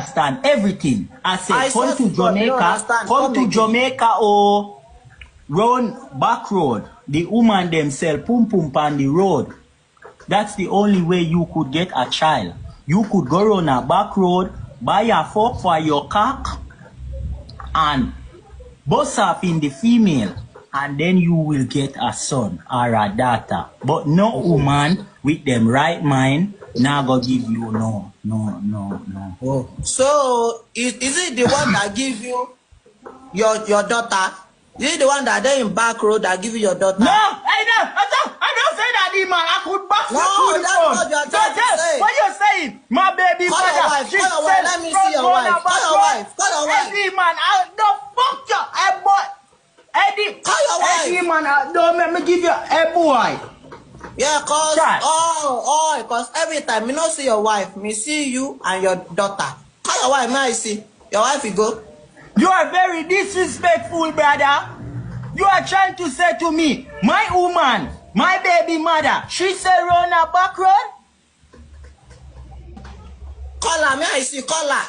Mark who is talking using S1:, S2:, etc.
S1: understand everything. I said, come to
S2: God,
S1: Jamaica, come to Jamaica or run back road. The woman them sell pum pum on the road. That's the only way you could get a child. You could go on a back road, buy a fork for your cock, and bust up in the female, and then you will get a son or a daughter. But no woman with them right mind now go give you no.
S2: Oh. So is it the one that give you your daughter? Is it the one that they in back road that give you your daughter?
S1: No, I don't say that, Deeman. I could back you to the phone.
S2: What you're trying to say.
S1: What you saying? My baby
S2: Call your wife. Call your wife. Let me see your wife. Call your wife. Call your wife.
S1: Eddie, man, I don't fuck you. Hey, boy. Eddie.
S2: Call your wife.
S1: Eddie, man, don't let me give you a boy.
S2: Yeah, cause every time me not see your wife, me see you and your daughter. Call your wife, may I see? Your wife you go.
S1: You are very disrespectful, brother. You are trying to say to me, my woman, my baby mother, she say run a back road?
S2: Call her, may I see? Call her.